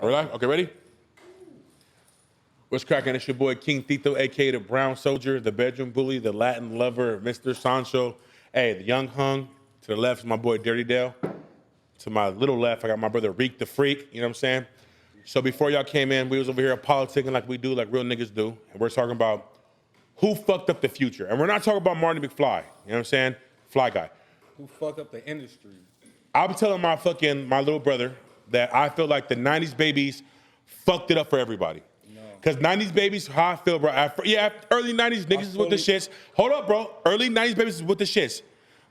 All right, okay, ready? What's cracking? It's your boy King Tito, a.k.a. the Brown Soldier, the bedroom bully, the Latin lover, Mr. Sancho. Hey, the young hung. To the left is my boy Dirty Dale. To my little left, I got my brother Reek the Freak, you know what I'm saying? So before y'all came in, we was over here politicking like we do, like real niggas do. And we're talking about who fucked up the future. And we're not talking about Marty McFly, you know what I'm saying? Fly guy. Who fucked up the industry? I'm telling my little brother that I feel like the 90s babies fucked it up for everybody. Because 90s babies, how I feel, bro. Early 90s niggas is with the shits. Hold up, bro. Early 90s babies is with the shits.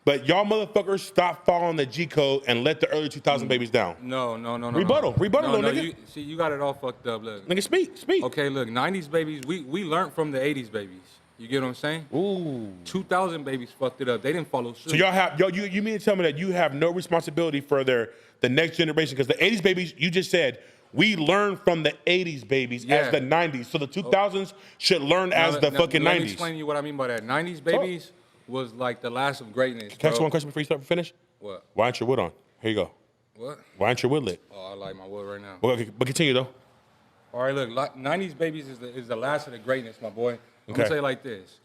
But y'all motherfuckers stop following the G code and let the early 2000 babies down. No. Rebuttal, little nigga. You got it all fucked up. Look. Nigga, speak. Okay, look, 90s babies, we learned from the 80s babies. You get what I'm saying? Ooh. 2000 babies fucked it up. They didn't follow suit. So y'all have, you mean to tell me that you have no responsibility for the next generation? Because the 80s babies, you just said, we learned from the 80s babies as the 90s. So the 2000s should learn as the fucking 90s. Let me explain to you what I mean by that. 90s babies was like the last of greatness. Can I ask you one question before you finish? What? Why aren't your wood on? Here you go. What? Why aren't your wood lit? Oh, I like my wood right now. Well, okay, but continue, though. All right, look, 90s babies is the last of the greatness, my boy. I'm going to tell you like this.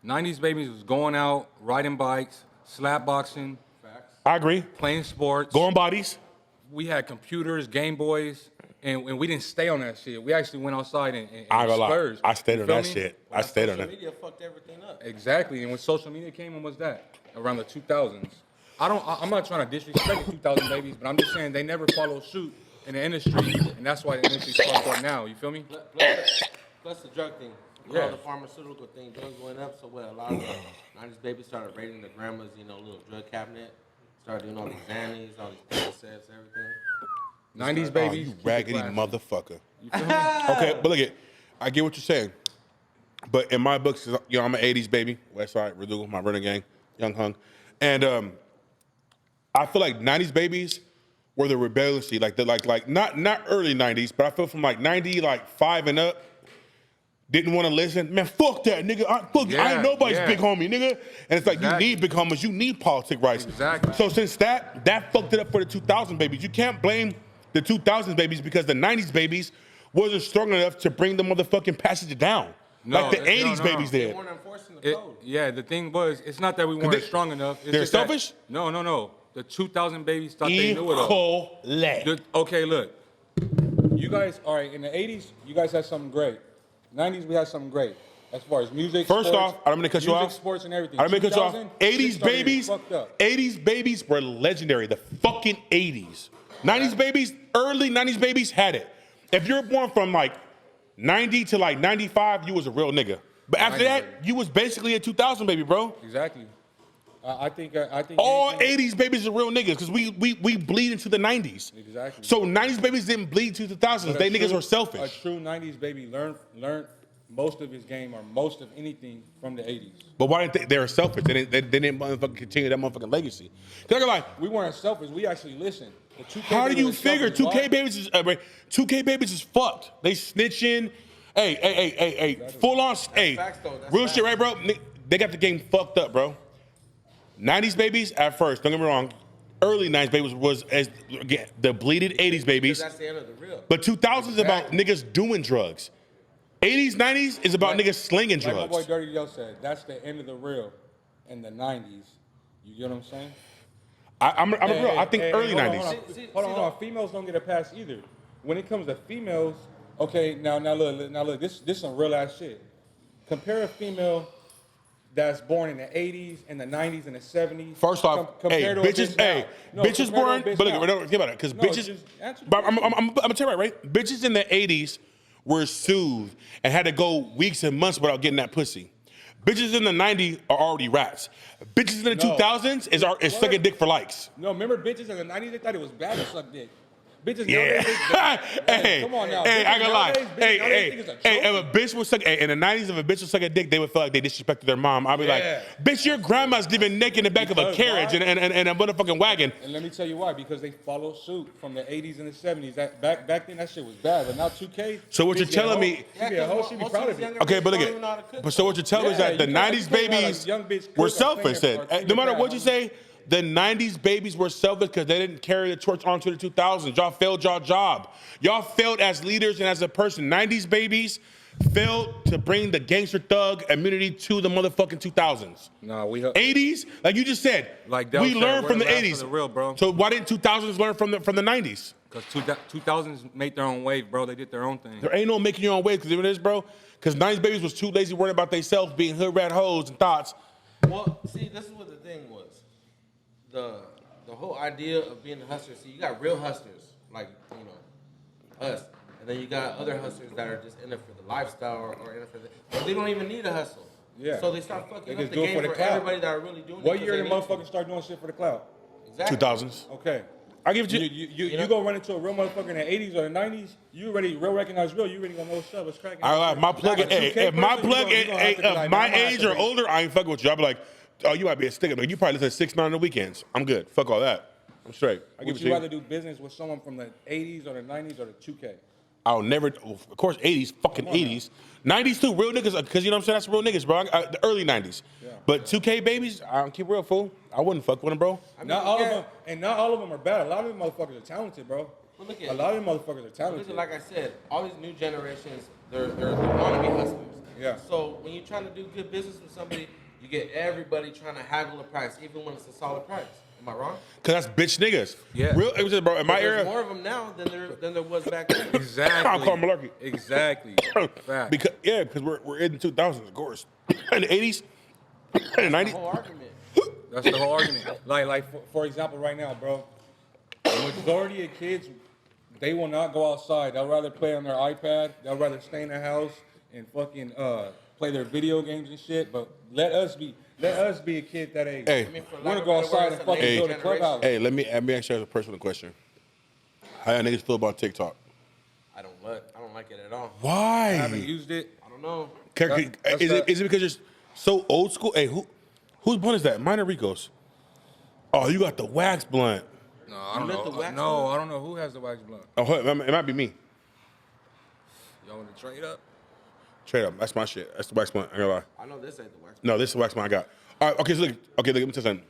90s babies was going out, riding bikes, slap boxing. Facts. I agree. Playing sports. Going bodies. We had computers, Game Boys, and we didn't stay on that shit. We actually went outside and I splurged. I stayed on that shit. I stayed on that. Social media fucked everything up. Exactly, and when social media came, when was that? Around the 2000s. I'm not trying to disrespect the 2000 babies, but I'm just saying they never followed suit in the industry, and that's why the industry's fucked up now. You feel me? Plus the drug thing. Yeah. The pharmaceutical thing, drugs went up, so what? A lot of the 90s babies started raiding the grandma's, little drug cabinet. Started doing all these Xannies, all these Percocets, everything. 90s babies. You raggedy motherfucker. You feel me? Okay, but look at, I get what you're saying. But in my books, I'm an 80s baby. Westside, Redugo, my running gang, young hung. And I feel like 90s babies were the rebelliously, like not early 90s, but I feel from like 95 and up, didn't want to listen. Man, fuck that, nigga. I ain't nobody's big homie, nigga. And it's like, you need big homies. You need politic rights. Exactly. So since that fucked it up for the 2000 babies. You can't blame the 2000s babies because the 90s babies wasn't strong enough to bring the motherfucking passage down. Like the 80s babies They did. weren't enforcing the code. Yeah, the thing was, it's not that we weren't strong enough. It's they're just that- selfish? No. The 2000 babies thought they knew it all. Okay, look. You guys, all right, in the 80s, you guys had something great. 90s, we had something great. As far as music, First sports, off, I'm gonna cut you off. Sports and everything. I'm gonna cut you off. 80s babies, fucked up. 80s babies were legendary. The fucking 80s. 90s babies, early 90s babies had it. If you're born from like 90 to like 95, you was a real nigga. But after that, you was basically a 2000 baby, bro. Exactly. I think all 80s babies are real niggas because we bleed into the 90s. Exactly. So 90s babies didn't bleed to the 2000s. They niggas were selfish. A true 90s baby learned most of his game or most of anything from the 80s. But why didn't they were selfish? They didn't motherfucking continue that motherfucking legacy. Cause I like, we weren't selfish. We actually listened. The 2K how do you figure 2K babies is 2K babies is fucked? They snitching. Hey, full on. Hey, facts, though. That's real facts. shit, right, bro? They got the game fucked up, bro. 90s babies at first. Don't get me wrong. Early 90s babies was as again the bleeded 80s babies. That's the end of the real. But 2000s is about niggas doing drugs. 80s, 90s is about niggas slinging drugs. Like my boy Dirty Yo said, that's the end of the real in the 90s. You get what I'm saying? I'm a real. I think early 90s. Hold on. Females don't get a pass either. When it comes to females, okay, now look, this some real ass shit. Compare a female that's born in the 80s and the 90s and the 70s. First off, bitches born. But look, don't think about it, because bitches. But I'm gonna tell you right. Bitches in the 80s were soothed and had to go weeks and months without getting that pussy. Bitches in the 90s are already rats. Bitches in the 2000s is sucking dick for likes. No, remember bitches in the 90s, they thought it was bad to suck dick. Bitches Yeah. nowadays, come on now. Hey, I gotta lie. If a bitch was suck, in the 90s, if a bitch was sucking dick, they would feel like they disrespected their mom. I'd be like, bitch, your grandma's living naked in the back of a carriage and a motherfucking wagon. And let me tell you why, because they follow suit from the 80s and the 70s. Back then, that shit was bad, but now 2K. So what you're telling me? She be a hoe, she be proud of it. Okay, but look at. But so what you're telling me is that the 90s babies were selfish. Then, no matter what you say, the 90s babies were selfish because they didn't carry the torch onto the 2000s. Y'all failed your job. Y'all failed as leaders and as a person. 90s babies failed to bring the gangster thug immunity to the motherfucking 2000s. No, we 80s, like you just said, Like Del we said, learned we're from the the last 80s. of the real, bro. So why didn't 2000s learn from the 90s? Because 2000s made their own wave, bro. They did their own thing. There ain't no making your own way because it is, bro. Because 90s babies was too lazy worrying about themselves, being hood rat hoes and thoughts. Well, see, this is what the thing was. The whole idea of being a hustler. See, you got real hustlers, like, you know, us. And then you got other hustlers that are just in it for the lifestyle or in it for the... But they don't even need a hustle. Yeah. So they start fucking They up just the do it game for the for clout. everybody that are really doing it. What 'cause year they did need to. motherfuckers start doing shit for the clout? Exactly. 2000s. Okay. I give it to You go run into a real motherfucker in the 80s or the 90s, you already real recognize real. You already gonna know what's up. What's cracking. I like my plug. Like a Hey, 2K if my person, plug you gonna have to be of like, my nah, I'm gonna age have or to be- older, I ain't fucking with you. I'll be like, oh, you might be a sticker. Like, you probably listen to 6ix9ine on the weekends. I'm good. Fuck all that. I'm straight. I give Would it you to rather do business with someone from the 80s or the 90s or the 2K? I'll never, of course, 80s, fucking 80s. 90s too, real niggas, because you know what I'm saying? That's real niggas, bro. The early 90s. Yeah. But 2K babies, I don't keep real, fool. I wouldn't fuck with them, bro. I mean, Not all yeah. of them, and not all of them are bad. A lot of them motherfuckers are talented, bro. But look A at lot of them motherfuckers are Look talented. at, like I said, all these new generations, they're wannabe hustlers. Yeah. So when you're trying to do good business with somebody, you get everybody trying to haggle a price, even when it's a solid price. Am I wrong? Because that's bitch niggas. Yeah. Real, it was just, bro, in my But there's era. more of them now than there was back then. Exactly. I'll call malarkey. Exactly. Fact. Because we're in the 2000s, of course. In the 80s, in the The 90s. whole argument. That's the whole argument. Like for example, right now, bro, the majority of kids, they will not go outside. They'll rather play on their iPad. They'll rather stay in the house and fucking play their video games and shit. But let us be a kid that ain't Hey. I mean, for lack want to of go better outside words, and the fucking next build a generation. clubhouse. Hey, let me ask you a personal question. How y'all niggas feel about TikTok? I don't like it at all. I haven't Why? used it. I don't know. That's Is it because you're so old school? Hey, whose blunt is that? Mine or Rico's? Oh, you got the wax blunt. No, I don't lit the know. wax No, blunt? I don't know who has the wax blunt. Oh, it might be me. Y'all want to trade up? Trade up. That's my shit. That's the wax blunt. I ain't gonna lie. I know this ain't the wax. No, this is the wax blunt I got. All right, okay, so look, let me tell you something.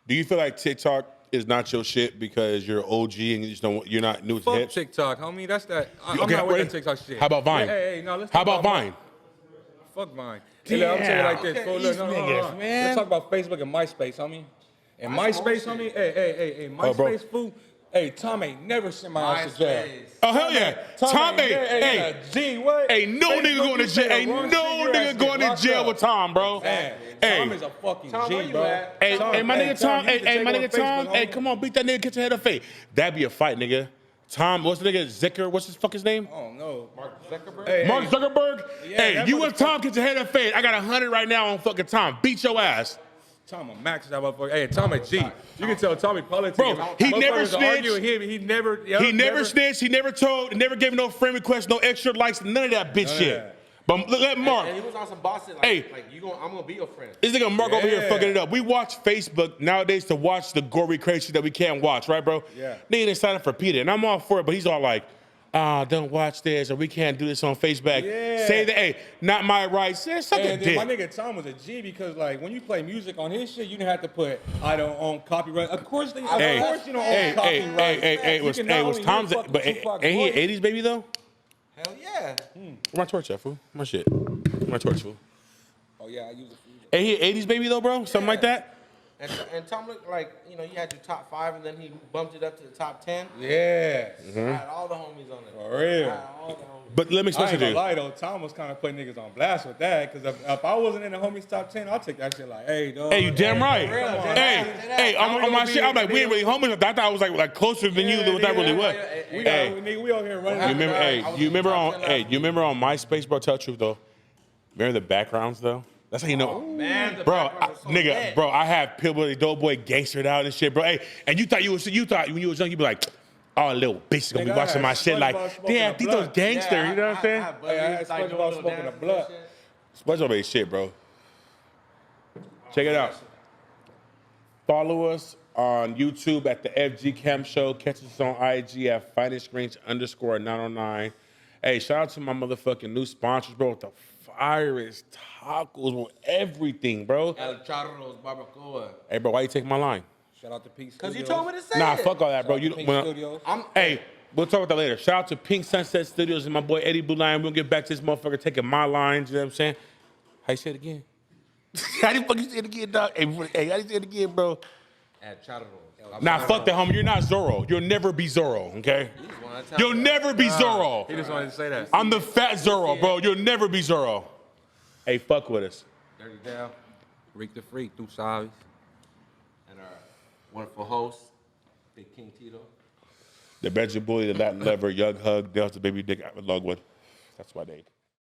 Do you feel like TikTok is not your shit because you're OG and you just don't, you're not new to Fuck hips? TikTok, homie. That's that. I'm Okay, not with wait. that TikTok shit. How about Vine? Hey, no, let's How talk about Vine? Fuck Vine. Hey, look, I'm saying it like this. Okay, fool. these Look, no, niggas, man. Let's talk about Facebook and MySpace, homie. And That's MySpace, bullshit. homie. Hey, Oh, bro. MySpace, fool. Hey, Tom ain't never sent my ass to jail. MySpace. Oh, hell yeah. Tom, hey, G, what? Ain't no Facebook, nigga going to you say jail. the Ain't wrong no shit, your ass nigga get going to locked jail up. with Tom, bro. Man, Hey. Tom is a fucking Tom, where G, you bro. at? Hey, Tom, hey, my nigga Tom, you need to hey, my take nigga over Tom, Facebook, hey, homie. come on, beat that nigga, get your head of fate. That'd be a fight, nigga. Tom, what's the nigga, Zicker, what's his fucking name? Oh, no. Mark Zuckerberg. Hey, Mark Zuckerberg? Yeah, Hey, that you and motherfucker- Tom get your head of fate. I got 100 right now on fucking Tom. Beat your ass. Tom a max that motherfucker. Hey, Tom a G. You can tell Tommy politics. Bro, he never Motherfuckers argue with snitched. him. He never. He never snitched, he never told, never gave no friend requests, no extra likes, none of that bitch None of shit. that. But let Mark. And he was on some boss shit like, Hey. I'm gonna be your friend. This nigga Mark over here Yeah. fucking it up. We watch Facebook nowadays to watch the gory crazy shit that we can't watch, right, bro? Yeah. Nigga didn't sign up for PETA, and I'm all for it, but he's all like, don't watch this, or we can't do this on Facebook. Yeah. Say that, hey, not my rights. Yeah, suck a And then my dick. nigga Tom was a G because like when you play music on his shit, you didn't have to put I don't own copyright. Of course, of Hey, course you don't hey, own copyright. hey, You was can not only hear Tom's, fucking but Tupac's ain't he an voice. 80s baby though? Hell yeah. Where my torch at, fool? My shit. Where my torch, fool? Oh yeah, I use it. Ain't he an 80s baby though, bro? Something like that? And Tom looked like, you had your top 5 and then he bumped it up to the top 10. Yeah, I had all the homies on it. for real. I had all the homies. But let me explain I to ain't gonna you. lie though, Tom was kind of putting niggas on blast with that because if I wasn't in the homies top 10, I'll take that shit like, hey, dog. Hey, you damn right. real, come on. Hey, on my shit, I'm like, we ain't really homies. I thought I was like closer than you than what that really was. We, Hey. nigga, we over here running. You remember? Hey, I was you in the remember top on? 10 Hey, last you remember on MySpace, bro? Tell the truth though. Remember the backgrounds though? That's how you know. Man, the Bro, background was so nigga, lit. bro, I have Pillboy, Dope Boy, gangstered out and shit, bro. Hey, and you thought when you was young, you'd be like, oh, little bitch gonna be Nigga, I watching had my shit like, SpongeBob smoking damn, a these those blunt. gangster, Yeah, you know what I'm saying? Hey, I had SpongeBob smoking a blunt. SpongeBob ain't shit, bro. Check it out. Follow us on YouTube at the FG Cam Show. Catch us on IG at finestrange_909. Hey, shout out to my motherfucking new sponsors, bro, with the firest tacos, with everything, bro. El Charro's Barbacoa. Hey, bro, why you take my line? Shout out to Pink Because Studios. you told me to say Nah, it. fuck all that, bro. Shout out You to Pink well, Studios. Hey, we'll talk about that later. Shout out to Pink Sunset Studios and my boy Eddie Blue Line. We'll get back to this motherfucker taking my lines. You know what I'm saying? How you say it again? How do you fucking say it again, dog? Hey, how do you say it again, bro? At Chatter Roll. Nah, fuck that, homie. You're not Zorro. You'll never be Zorro, okay? You'll never be Zorro. He just wanted to say that. I'm the fat Zorro, bro. You'll never be Zorro. Hey, fuck with us. Dirty Down. Rick the Freak, through Savis. And our wonderful host, Big King Tito. The Benjamin Bully, the Latin Lover, Young Hug, Delta Baby Dick, Logwood. That's my name.